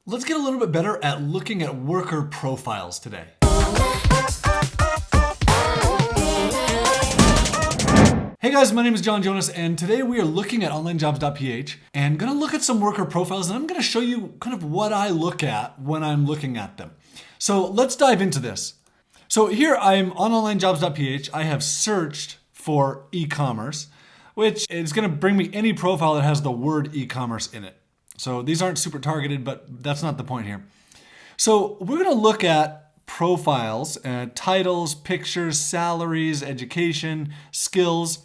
Let's get a little bit better at looking at worker profiles today. Hey guys, my name is John Jonas, and today we are looking at OnlineJobs.ph and gonna look at some worker profiles, and I'm gonna show you kind of what I look at when I'm looking at them. So let's dive into this. So here I'm on OnlineJobs.ph. I have searched for e-commerce, which is gonna bring me any profile that has the word e-commerce in it. So these aren't super targeted, but that's not the point here. So we're gonna look at profiles, titles, pictures, salaries, education, skills,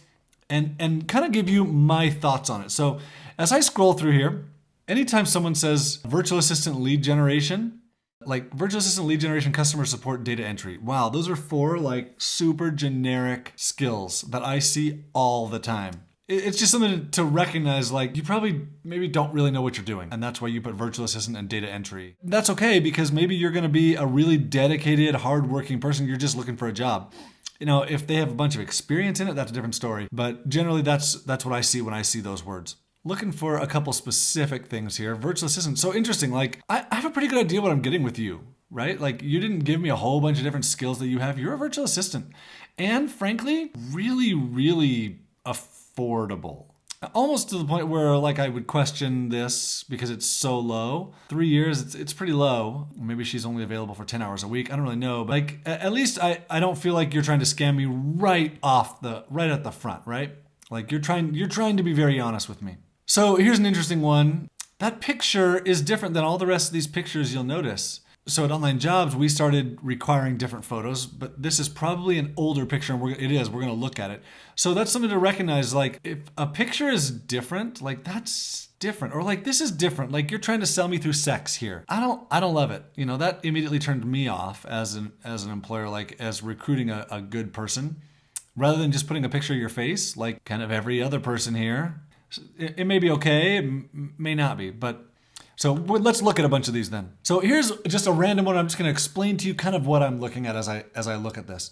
and kind of give you my thoughts on it. So as I scroll through here, anytime someone says virtual assistant lead generation, like virtual assistant lead generation, customer support, data entry. Wow, those are four like super generic skills that I see all the time. It's just something to recognize, like you probably maybe don't really know what you're doing. And that's why you put virtual assistant and data entry. That's okay, because maybe you're gonna be a really dedicated, hardworking person. You're just looking for a job. You know, if they have a bunch of experience in it, that's a different story. But generally, that's what I see when I see those words. Looking for a couple specific things here. Virtual assistant, so interesting. Like, I have a pretty good idea what I'm getting with you, right? Like, you didn't give me a whole bunch of different skills that you have. You're a virtual assistant. And frankly, really, really affordable. Almost to the point where like I would question this because it's so low. 3 years, it's pretty low. Maybe she's only available for 10 hours a week. I don't really know. But like at least I don't feel like you're trying to scam me right at the front, right? Like you're trying to be very honest with me. So here's an interesting one. That picture is different than all the rest of these pictures you'll notice. So at Online Jobs, we started requiring different photos, but this is probably an older picture, and we're going to look at it. So that's something to recognize. Like if a picture is different, like that's different, or like this is different. Like you're trying to sell me through sex here. I don't love it. You know, that immediately turned me off as an employer, like as recruiting a good person, rather than just putting a picture of your face, like kind of every other person here. It may be okay, it may not be, but. So let's look at a bunch of these then. So here's just a random one. I'm just going to explain to you kind of what I'm looking at as I look at this.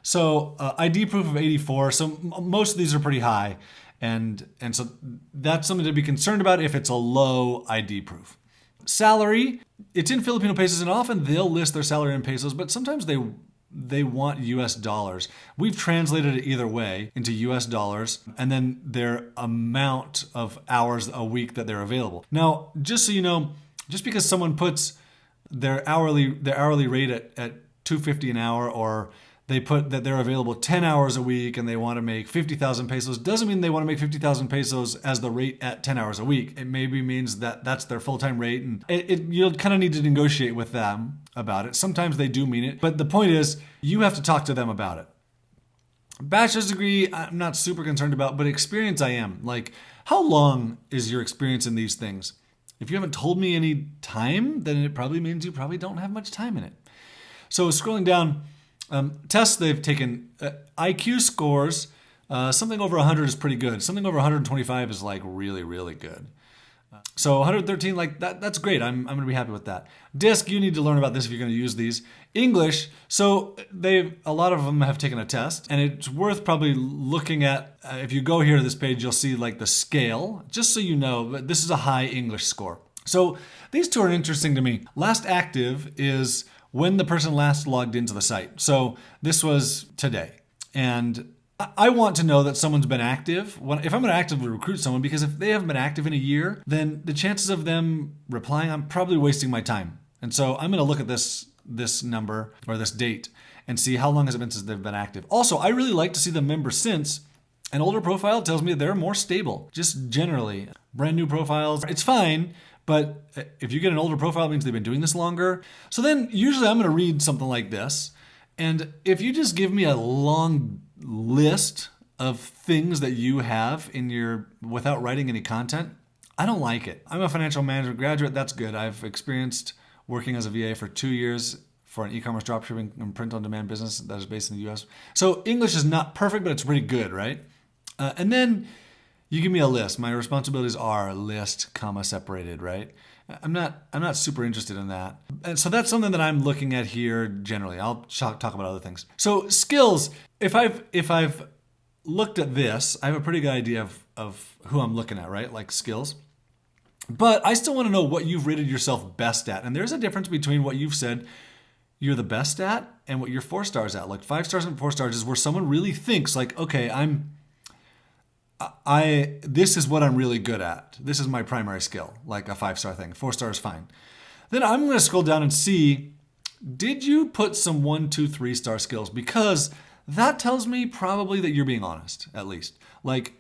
So ID proof of 84. So most of these are pretty high, and so that's something to be concerned about if it's a low ID proof. Salary, it's in Filipino pesos, and often they'll list their salary in pesos, but sometimes they want US dollars. We've translated it either way into US dollars, and then their amount of hours a week that they're available. Now, just so you know, just because someone puts their hourly rate at $250 an hour, or they put that they're available 10 hours a week and they want to make 50,000 pesos, doesn't mean they want to make 50,000 pesos as the rate at 10 hours a week. It maybe means that that's their full-time rate, and you'll kind of need to negotiate with them about it. Sometimes they do mean it, but the point is you have to talk to them about it. Bachelor's degree, I'm not super concerned about, but experience I am. Like, how long is your experience in these things? If you haven't told me any time, then it probably means you probably don't have much time in it. So scrolling down, tests they've taken, IQ scores, something over 100 is pretty good. Something over 125 is like really, really good. So 113, like that's great. I'm going to be happy with that. DISC, you need to learn about this if you're going to use these. English, so a lot of them have taken a test, and it's worth probably looking at. If you go here to this page, you'll see like the scale, just so you know. But this is a high English score. So these two are interesting to me. Last active is when the person last logged into the site. So this was today, and I want to know that someone's been active if I'm going to actively recruit someone, because if they haven't been active in a year, then the chances of them replying, I'm probably wasting my time. And so I'm going to look at this number or this date and see how long has it been since they've been active. Also, I really like to see the member since. An older profile tells me they're more stable, just generally. Brand new profiles, it's fine, but if you get an older profile, it means they've been doing this longer. So then usually I'm going to read something like this. And if you just give me a long list of things that you have without writing any content, I don't like it. I'm a financial management graduate. That's good. I've experienced working as a VA for 2 years for an e-commerce dropshipping and print-on-demand business that is based in the US. So English is not perfect, but it's pretty good, right? And then you give me a list. My responsibilities are list, comma, separated, right? I'm not super interested in that. And so that's something that I'm looking at here generally. I'll talk about other things. So skills, if I've looked at this, I have a pretty good idea of who I'm looking at, right? Like skills. But I still want to know what you've rated yourself best at. And there's a difference between what you've said you're the best at and what you're 4 stars at. Like 5 stars and 4 stars is where someone really thinks like, okay, this is what I'm really good at. This is my primary skill, like a 5-star thing. 4 stars, fine. Then I'm going to scroll down and see, did you put some 1, 2, 3-star skills? Because that tells me probably that you're being honest, at least. Like,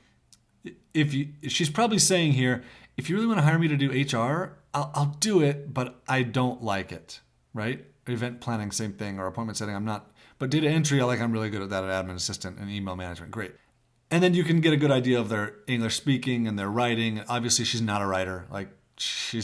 she's probably saying here, if you really want to hire me to do HR, I'll do it, but I don't like it, right? Event planning, same thing, or appointment setting, I'm not. But data entry, I'm really good at that, at admin assistant and email management, great. And then you can get a good idea of their English speaking and their writing. Obviously, she's not a writer. Like, she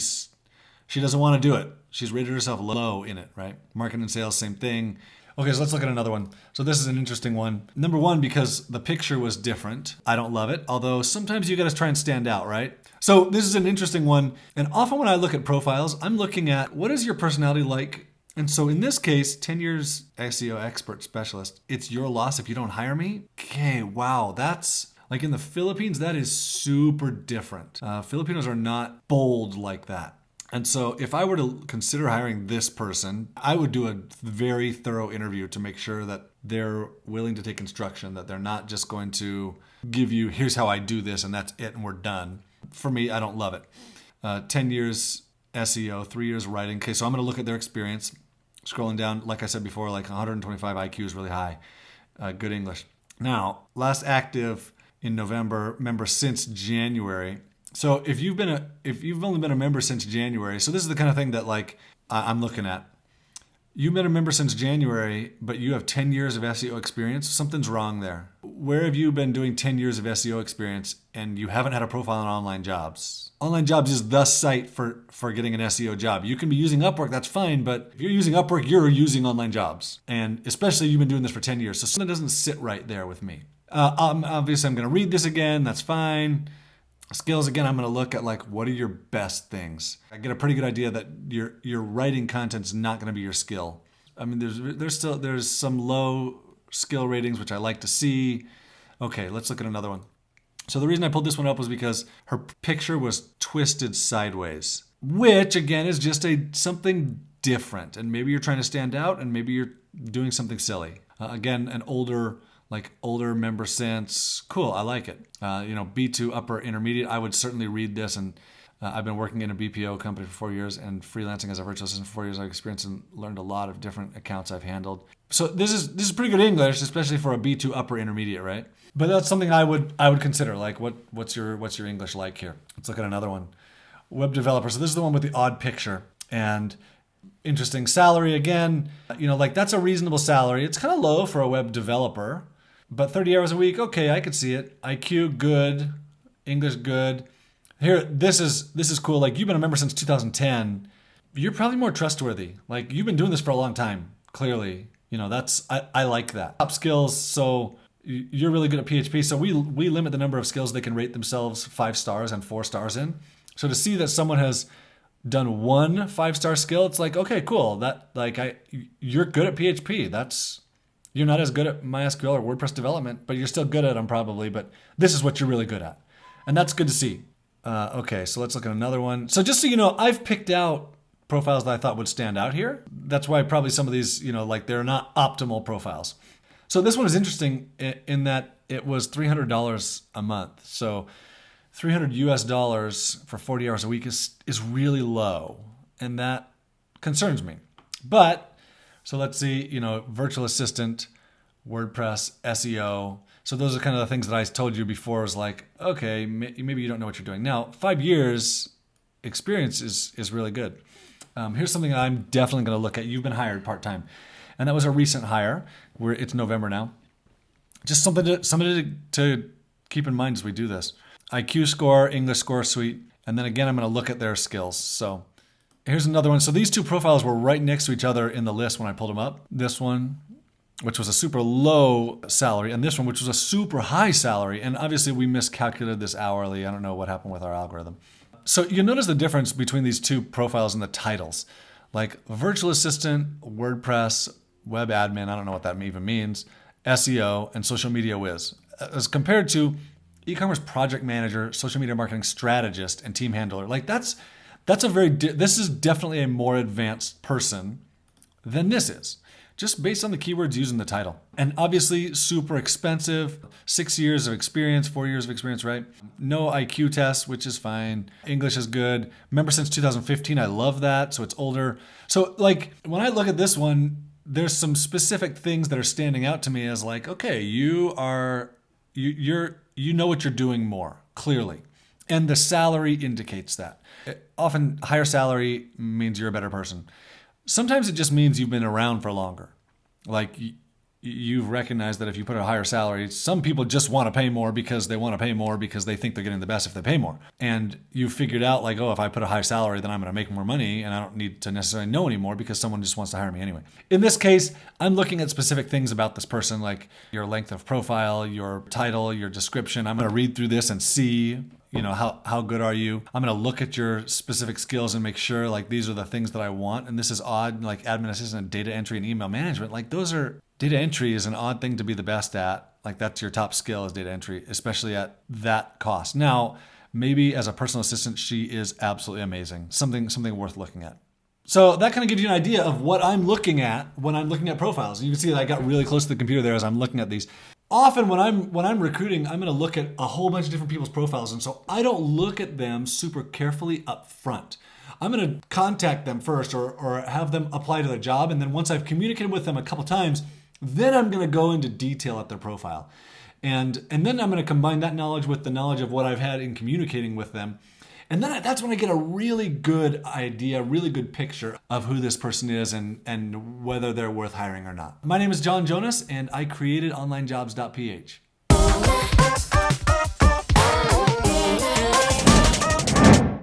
doesn't want to do it. She's rated herself low in it, right? Marketing and sales, same thing. Okay, so let's look at another one. So this is an interesting one. Number one, because the picture was different. I don't love it, although sometimes you got to try and stand out, right? So this is an interesting one. And often when I look at profiles, I'm looking at what is your personality like? And so in this case, 10 years SEO expert specialist, it's your loss if you don't hire me. Okay, wow, that's like in the Philippines, that is super different. Filipinos are not bold like that. And so if I were to consider hiring this person, I would do a very thorough interview to make sure that they're willing to take instruction, that they're not just going to give you, here's how I do this and that's it and we're done. For me, I don't love it. 10 years SEO, 3 years writing. Okay, so I'm going to look at their experience. Scrolling down, like I said before, like 125 IQ is really high. Good English. Now, last active in November, member since January. So if you've only been a member since January, so this is the kind of thing that like I'm looking at. You've been a member since January, but you have 10 years of SEO experience. Something's wrong there. Where have you been doing 10 years of SEO experience and you haven't had a profile on Online Jobs? Online Jobs is the site for getting an SEO job. You can be using Upwork, that's fine, but if you're using Upwork, you're using Online Jobs. And especially you've been doing this for 10 years, so something doesn't sit right there with me. Obviously, I'm going to read this again, that's fine. Skills, again, I'm going to look at like, what are your best things? I get a pretty good idea that your writing content's not going to be your skill. I mean, there's some low skill ratings, which I like to see. Okay, let's look at another one. So the reason I pulled this one up was because her picture was twisted sideways, which again is just something different. And maybe you're trying to stand out and maybe you're doing something silly. Again, an older member since, cool, I like it. B2 upper intermediate, I would certainly read this. And I've been working in a BPO company for 4 years and freelancing as a virtual assistant for 4 years. I've experienced and learned a lot of different accounts I've handled. So this is pretty good English, especially for a B2 upper intermediate, right? But that's something I would consider. Like, what's your English like here? Let's look at another one. Web developer. So this is the one with the odd picture and interesting salary again. That's a reasonable salary. It's kind of low for a web developer. But 30 hours a week, okay, I could see it. IQ, good. English, good. Here, this is cool. Like, you've been a member since 2010. You're probably more trustworthy. Like, you've been doing this for a long time, clearly. I like that. Top skills, so you're really good at PHP. So we limit the number of skills they can rate themselves 5 stars and 4 stars in. So to see that someone has done 1 5-star skill, it's like, okay, cool. You're good at PHP. You're not as good at MySQL or WordPress development, but you're still good at them probably, but this is what you're really good at. And that's good to see. Okay, so let's look at another one. So just so you know, I've picked out profiles that I thought would stand out here. That's why probably some of these, they're not optimal profiles. So this one is interesting in that it was $300 a month. So $300 US for 40 hours a week is really low. And that concerns me. But so let's see, virtual assistant, WordPress, SEO. So those are kind of the things that I told you before was like, okay, maybe you don't know what you're doing. Now, 5 years experience is really good. Here's something I'm definitely going to look at. You've been hired part-time. And that was a recent hire. It's November now. Just something to keep in mind as we do this. IQ score, English score suite. And then again, I'm going to look at their skills. So here's another one. So these two profiles were right next to each other in the list when I pulled them up. This one, which was a super low salary, and this one, which was a super high salary. And obviously we miscalculated this hourly. I don't know what happened with our algorithm. So you notice the difference between these two profiles and the titles. Like virtual assistant, WordPress, web admin, I don't know what that even means, SEO, and social media whiz. As compared to e-commerce project manager, social media marketing strategist, and team handler. Like this is definitely a more advanced person than this is, just based on the keywords used in the title. And obviously super expensive, 6 years of experience, 4 years of experience, right? No IQ test, which is fine. English is good. Member since 2015, I love that, so it's older. So like when I look at this one, there's some specific things that are standing out to me as like, okay, you know what you're doing more, clearly. And the salary indicates that. Often higher salary means you're a better person. Sometimes it just means you've been around for longer. Like you've recognized that if you put a higher salary, some people just want to pay more because they want to pay more because they think they're getting the best if they pay more. And you figured out like, oh, if I put a high salary, then I'm going to make more money and I don't need to necessarily know anymore because someone just wants to hire me anyway. In this case, I'm looking at specific things about this person, like your length of profile, your title, your description. I'm going to read through this and see, how good are you? I'm going to look at your specific skills and make sure like these are the things that I want. And this is odd, like admin assistant, data entry, and email management. Like data entry is an odd thing to be the best at. Like that's your top skill is data entry, especially at that cost. Now, maybe as a personal assistant, she is absolutely amazing. Something worth looking at. So that kind of gives you an idea of what I'm looking at when I'm looking at profiles. And you can see that I got really close to the computer there as I'm looking at these. Often when I'm recruiting, I'm going to look at a whole bunch of different people's profiles. And so I don't look at them super carefully up front. I'm going to contact them first or have them apply to the job. And then once I've communicated with them a couple times, then I'm going to go into detail at their profile. And then I'm going to combine that knowledge with the knowledge of what I've had in communicating with them. And then that's when I get a really good idea, really good picture of who this person is and whether they're worth hiring or not. My name is John Jonas, and I created OnlineJobs.ph.